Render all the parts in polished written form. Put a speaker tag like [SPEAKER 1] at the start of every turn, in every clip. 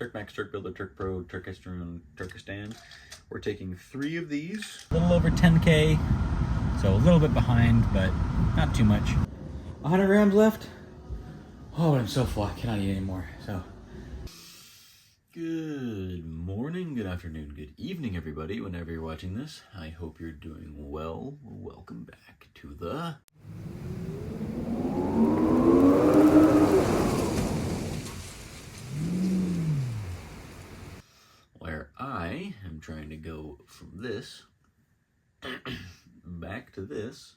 [SPEAKER 1] TurkMax, TurkBuilder, TurkPro, Turkistan. We're taking 3 of these. A little over 10K, so a little bit behind, but not too much. 100 grams left. Oh, I'm so full, I cannot eat anymore, so. Good morning, good afternoon, good evening, everybody, whenever you're watching this. I hope you're doing well. Welcome back to the... where I am trying to go from this back to this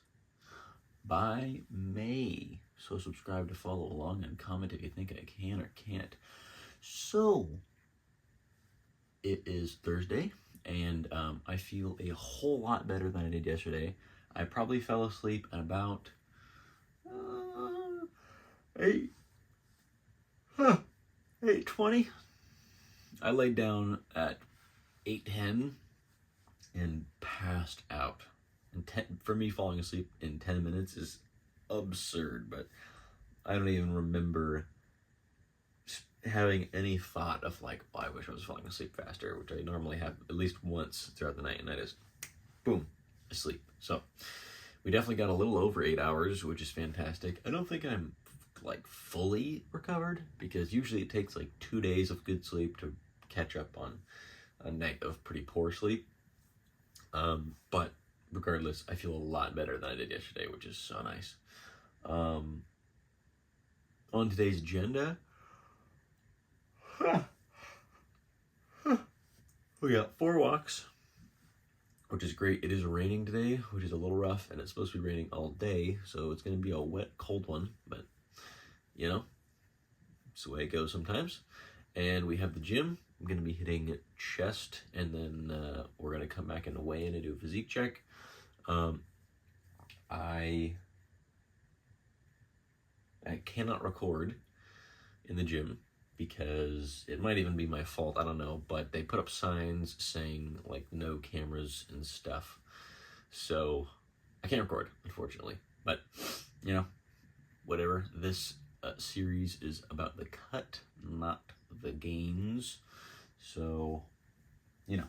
[SPEAKER 1] by May. So subscribe to follow along and comment if you think I can or can't. So, it is Thursday, and I feel a whole lot better than I did yesterday. I probably fell asleep at about 8:20. I laid down at 8:10 and passed out. And for me, falling asleep in 10 minutes is absurd, but I don't even remember having any thought of like, oh, I wish I was falling asleep faster, which I normally have at least once throughout the night, and I just, boom, asleep. So we definitely got a little over 8 hours, which is fantastic. I don't think I'm like fully recovered, because usually it takes like 2 days of good sleep to catch up on a night of pretty poor sleep. But regardless, I feel a lot better than I did yesterday, which is so nice. On today's agenda, we got 4 walks, which is great. It is raining today, which is a little rough, and it's supposed to be raining all day, so it's going to be a wet, cold one, but, you know, it's the way it goes sometimes. And we have the gym. I'm going to be hitting chest, and then we're going to come back and weigh in and do a physique check. I cannot record in the gym because it might even be my fault, I don't know, but they put up signs saying like no cameras and stuff, so I can't record, unfortunately. But you know, whatever. This series is about the cut, not the gains, so you know,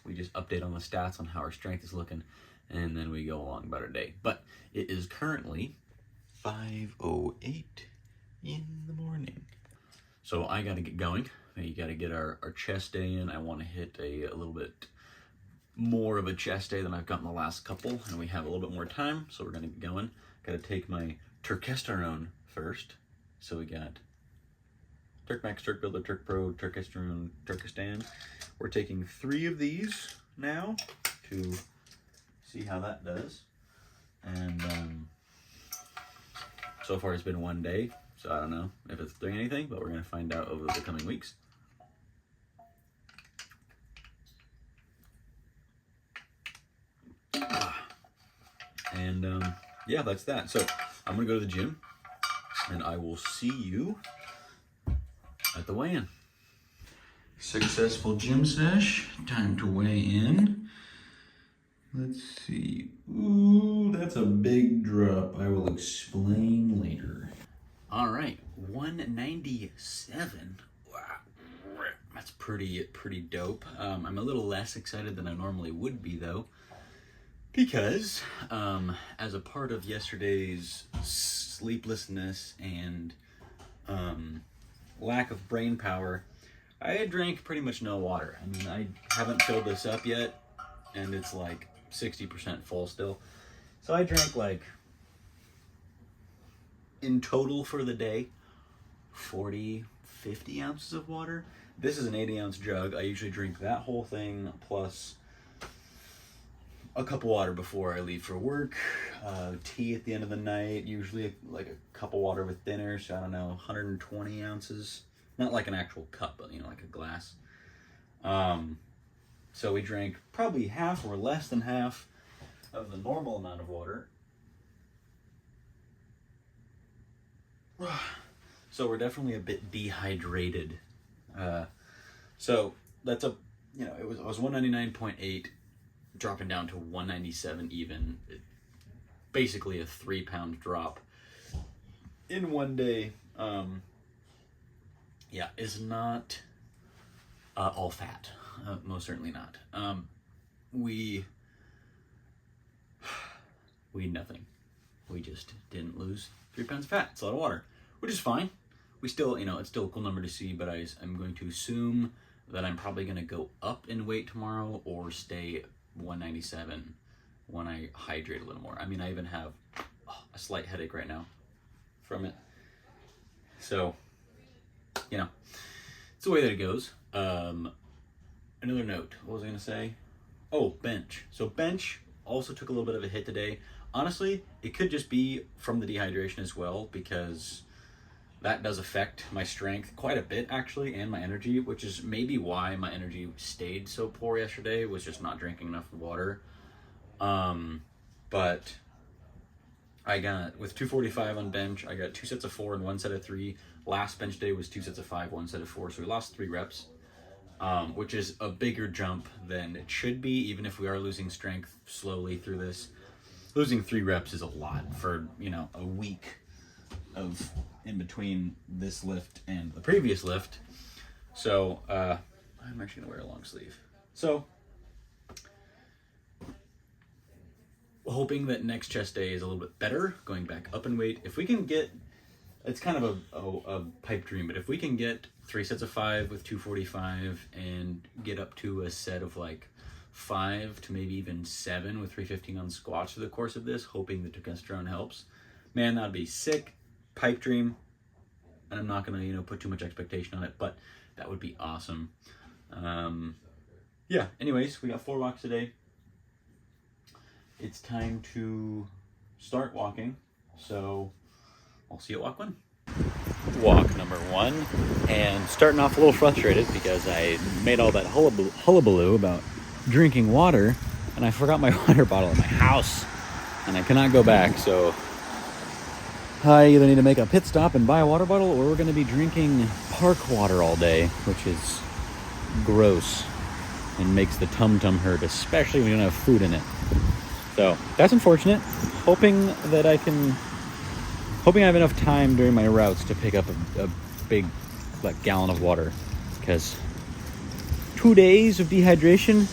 [SPEAKER 1] we just update on the stats on how our strength is looking, and then we go along about our day. But it is currently 5:08 in the morning. So I got to get going. We got to get our chest day in. I want to hit a little bit more of a chest day than I've gotten the last couple, and we have a little bit more time, so we're going to get going. Got to take my Turkesterone first. So we got TurkMax, TurkBuilder, TurkPro, Turkistan. We're taking 3 of these now to see how that does. And so far it's been 1 day, so I don't know if it's doing anything, but we're going to find out over the coming weeks. And yeah, that's that. So I'm going to go to the gym, and I will see you at the weigh-in. Successful gym sesh. Time to weigh in. Let's see. Ooh, that's a big drop. I will explain later. All right, 197. Wow, that's pretty dope. I'm a little less excited than I normally would be, though, because as a part of yesterday's sleeplessness and lack of brain power, I had drank pretty much no water. I mean, I haven't filled this up yet, and it's like 60% full still. So I drank like, in total for the day, 40, 50 ounces of water. This is an 80-ounce jug. I usually drink that whole thing plus a cup of water before I leave for work. Tea at the end of the night, usually like a cup of water with dinner, so I don't know, 120 ounces. Not like an actual cup, but you know, like a glass. So we drank probably half or less than half of the normal amount of water. So we're definitely a bit dehydrated. So that's a, you know, it was 199.8, dropping down to 197 even. Basically a 3-pound drop in 1 day.
[SPEAKER 2] yeah, is not all fat. Most certainly not. We eat nothing. We just didn't lose 3 pounds of fat. It's a lot of water, which is fine. We still, it's still a cool number to see, but I'm going to assume that I'm probably going to go up in weight tomorrow or stay 197 when I hydrate a little more. I mean, I even have a slight headache right now from it. So, it's the way that it goes. Another note, what was I going to say? Oh, bench. So bench also took a little bit of a hit today. Honestly, it could just be from the dehydration as well, because that does affect my strength quite a bit, actually, and my energy, which is maybe why my energy stayed so poor yesterday, was just not drinking enough water. But I got, with 245 on bench, I got 2 sets of 4 and 1 set of 3. Last bench day was 2 sets of 5, 1 set of 4, so we lost 3 reps, which is a bigger jump than it should be, even if we are losing strength slowly through this. Losing 3 reps is a lot for, a week of in between this lift and the previous lift. So I'm actually gonna wear a long sleeve. So hoping that next chest day is a little bit better, going back up in weight. If we can get, it's kind of a pipe dream, but if we can get 3 sets of 5 with 245 and get up to a set of like 5 to maybe even 7 with 315 on squats through the course of this, hoping the testosterone helps, man, that'd be sick. Pipe dream. And I'm not gonna put too much expectation on it, but that would be awesome. Yeah, anyways, we got 4 walks today. It's time to start walking, so I'll see you at walk 1. Walk number 1, and starting off a little frustrated because I made all that hullabaloo about drinking water, and I forgot my water bottle at my house, and I cannot go back, so I either need to make a pit stop and buy a water bottle, or we're going to be drinking park water all day, which is gross and makes the tum-tum hurt, especially when you don't have food in it. So that's unfortunate. Hoping I have enough time during my routes to pick up a big gallon of water, because 2 days of dehydration,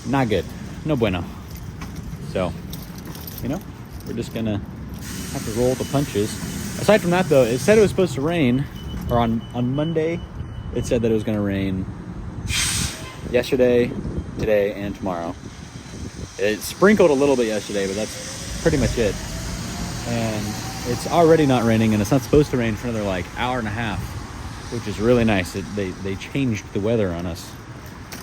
[SPEAKER 2] not good. No bueno. So, we're just gonna have to roll the punches. Aside from that, though, it said it was supposed to rain, or on Monday, it said that it was going to rain yesterday, today, and tomorrow. It sprinkled a little bit yesterday, but that's pretty much it. And it's already not raining, and it's not supposed to rain for another hour and a half, which is really nice. They changed the weather on us.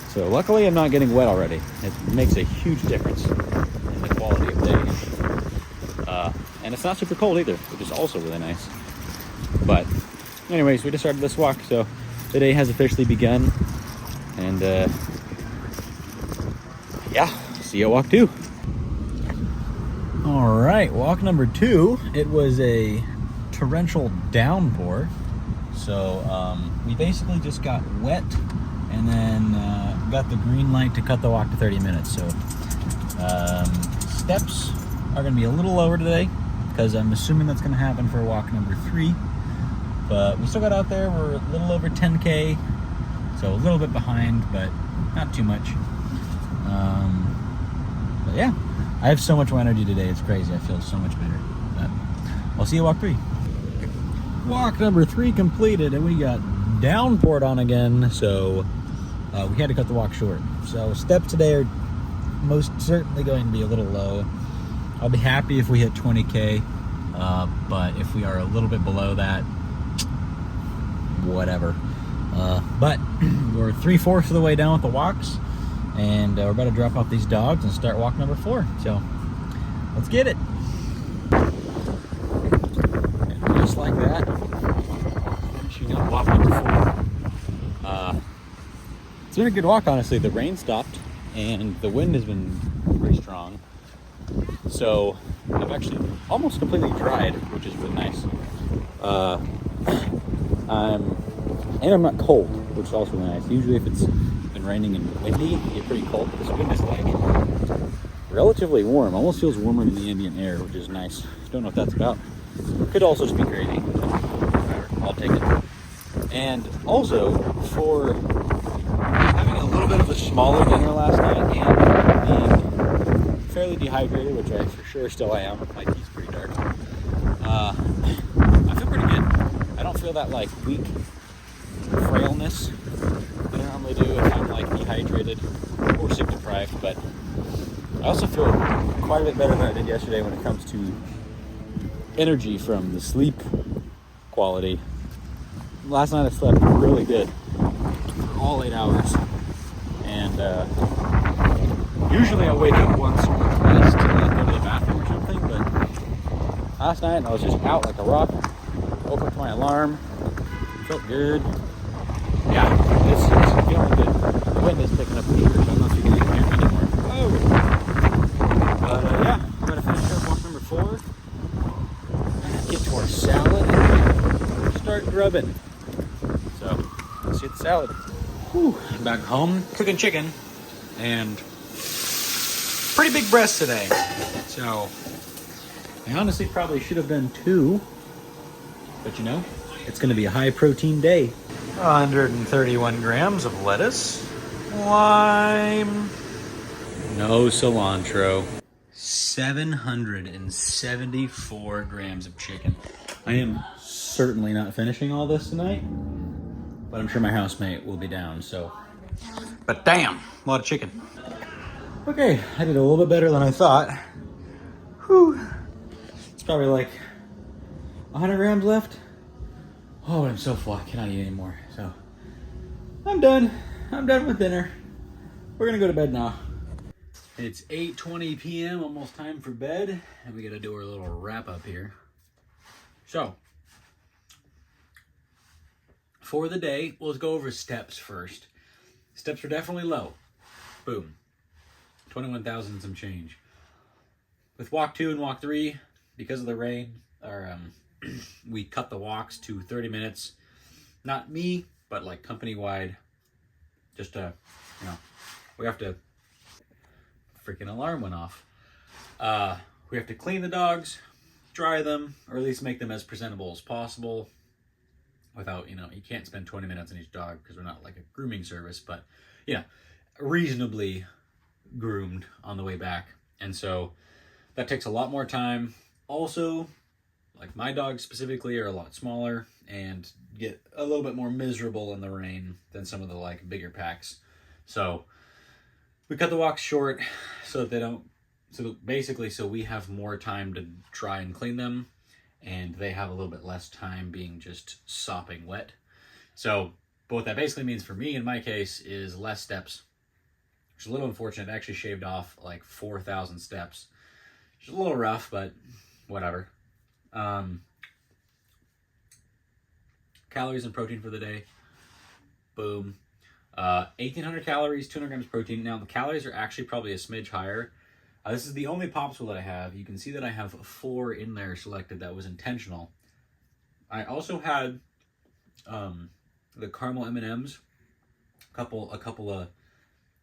[SPEAKER 2] So luckily I'm not getting wet already. It makes a huge difference in the quality of day. And it's not super cold either, which is also really nice. But anyways, we just started this walk, so the day has officially begun. And yeah, see you at walk 2. All right, walk number 2. It was a torrential downpour. So we basically just got wet and then got the green light to cut the walk to 30 minutes. So steps are gonna be a little lower today, because I'm assuming that's going to happen for walk number 3. But we still got out there. We're a little over 10K, so a little bit behind, but not too much. But yeah, I have so much more energy today. It's crazy. I feel so much better. But I'll see you at walk 3. Walk number 3 completed, and we got downpoured on again, so we had to cut the walk short. So steps today are most certainly going to be a little low. I'll be happy if we hit 20K, but if we are a little bit below that, whatever. But we're 3/4 of the way down with the walks, and we're about to drop off these dogs and start walk number 4. So let's get it. And just like that, finishing up walk number 4. It's been a good walk, honestly. The rain stopped, and the wind has been pretty strong. So I've actually almost completely dried, which is really nice. I'm not cold, which is also really nice. Usually if it's been raining and windy, you get pretty cold. This wind is relatively warm. Almost feels warmer than the ambient air, which is nice. Don't know what that's about. Could also just be crazy. Whatever, I'll take it. And also, for having a little bit of a smaller dinner last night and being fairly dehydrated, which I for sure still am, my tea's pretty dark, I feel pretty good. I don't feel that like weak frailness that I normally do if I'm like dehydrated or sleep deprived, but I also feel quite a bit better than I did yesterday when it comes to energy from the sleep quality. Last night I slept really good for all 8 hours, and usually I wake up once or twice to like go to the bathroom or something, but last night I was just out like a rock. Woke up to my alarm, felt good. Yeah, it's feeling good. The wind is picking up for sure, so I don't know if you can even hear me anymore. Oh! But yeah, I'm gonna finish up walk number 4, get to our salad, and start grubbing. So, let's get the salad. Whew, back home, cooking chicken, and pretty big breast today. So, I honestly probably should have done 2, but you know, it's gonna be a high protein day. 131 grams of lettuce, lime, no cilantro. 774 grams of chicken. I am certainly not finishing all this tonight, but I'm sure my housemate will be down, so. But damn, a lot of chicken. Okay, I did a little bit better than I thought. Whew. It's probably like 100 grams left. Oh, I'm so full, I cannot eat anymore, so. I'm done with dinner. We're gonna go to bed now. It's 8:20 p.m., almost time for bed, and we gotta do our little wrap up here. So, for the day, let's go over steps first. Steps are definitely low. Boom. 21,000 and some change. With walk 2 and walk 3, because of the rain, we cut the walks to 30 minutes. Not me, but like company-wide. Just to, you know, we have to, freaking alarm went off. We have to clean the dogs, dry them, or at least make them as presentable as possible without, you know, you can't spend 20 minutes on each dog because we're not like a grooming service, but, you know, reasonably groomed on the way back. And so that takes a lot more time. Also, like my dogs specifically are a lot smaller and get a little bit more miserable in the rain than some of the like bigger packs. So we cut the walks short so that they don't, so basically so we have more time to dry and clean them and they have a little bit less time being just sopping wet. So what that basically means for me in my case is less steps, which is a little unfortunate. I actually shaved off like 4,000 steps, which is a little rough, but whatever. Calories and protein for the day. Boom. 1,800 calories, 200 grams protein. Now, the calories are actually probably a smidge higher. This is the only Popsicle that I have. You can see that I have 4 in there selected. That was intentional. I also had the caramel M&Ms. A couple of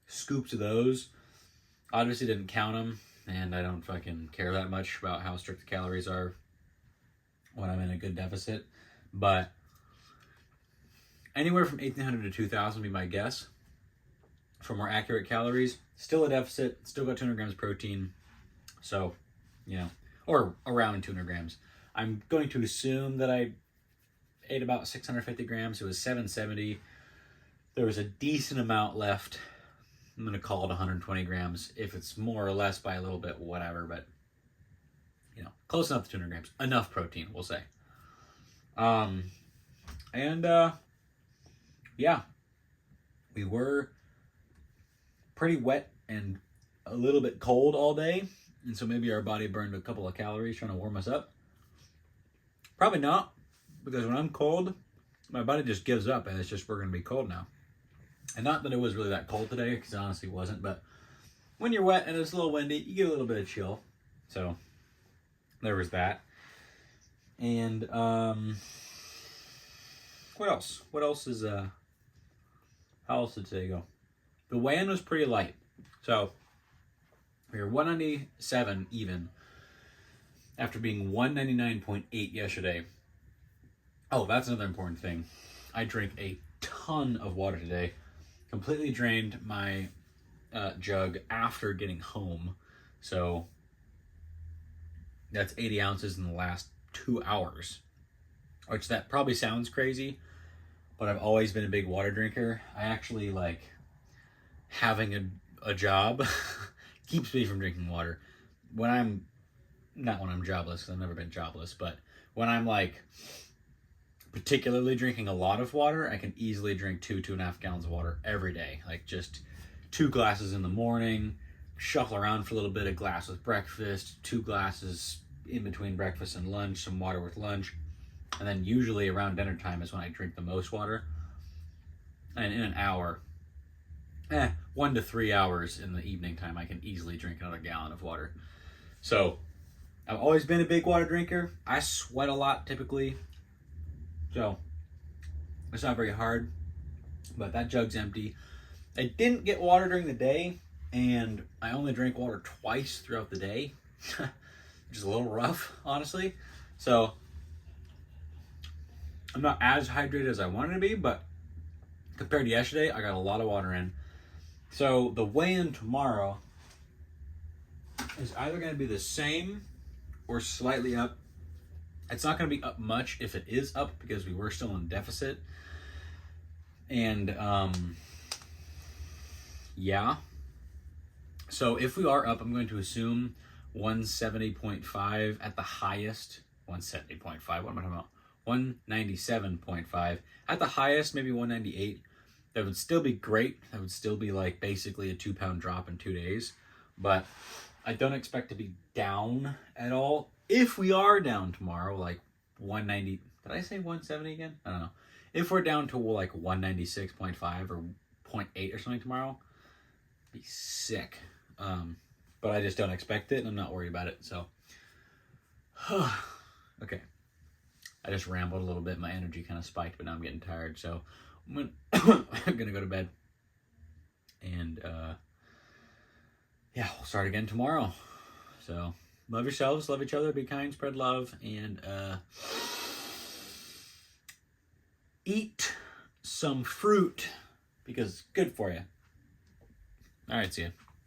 [SPEAKER 2] scoops of those. Obviously didn't count them, and I don't fucking care that much about how strict the calories are when I'm in a good deficit. But anywhere from 1,800 to 2,000 would be my guess for more accurate calories. Still a deficit, still got 200 grams protein. So, you know, or around 200 grams. I'm going to assume that I ate about 650 grams. It was 770. There was a decent amount left. I'm going to call it 120 grams. If it's more or less by a little bit, whatever. But, you know, close enough to 200 grams. Enough protein, we'll say. Yeah, we were pretty wet and a little bit cold all day, and so maybe our body burned a couple of calories trying to warm us up. Probably not, because when I'm cold, my body just gives up, and it's just, we're going to be cold now. And not that it was really that cold today, because it honestly wasn't, but when you're wet and it's a little windy, you get a little bit of chill. So there was that. And what else? What else is how else did today go? The weigh-in was pretty light. So we were 197 even after being 199.8 yesterday. Oh, that's another important thing. I drink a ton of water today. Completely drained my jug after getting home. So that's 80 ounces in the last 2 hours. Which that probably sounds crazy, but I've always been a big water drinker. I actually like having a job keeps me from drinking water. Not when I'm jobless, because I've never been jobless, but when I'm like particularly drinking a lot of water, I can easily drink 2.5 gallons of water every day. Like just 2 glasses in the morning, shuffle around for a little bit, a glass with breakfast, 2 glasses in between breakfast and lunch, some water with lunch. And then usually around dinner time is when I drink the most water. And in an hour, 1 to 3 hours in the evening time, I can easily drink another gallon of water. So I've always been a big water drinker. I sweat a lot typically. So it's not very hard, but that jug's empty. I didn't get water during the day, and I only drank water twice throughout the day, which is a little rough, honestly. So I'm not as hydrated as I wanted to be, but compared to yesterday, I got a lot of water in. So the weigh-in tomorrow is either going to be the same or slightly up. It's not going to be up much if it is up, because we were still in deficit. And yeah. So if we are up, I'm going to assume 170.5 at the highest. 170.5, what am I talking about? 197.5 at the highest, maybe 198. That would still be great. That would still be like basically a 2-pound drop in 2 days. But I don't expect to be down at all. If we are down tomorrow, like 190, did I say 170 again? I don't know. If we're down to like 196.5 or 0.8 or something tomorrow, be sick. But I just don't expect it, and I'm not worried about it. So, okay. I just rambled a little bit. My energy kind of spiked, but now I'm getting tired. So I'm gonna go to bed. And yeah, we'll start again tomorrow. So love yourselves, love each other, be kind, spread love, and eat some fruit because it's good for you. All right, see ya.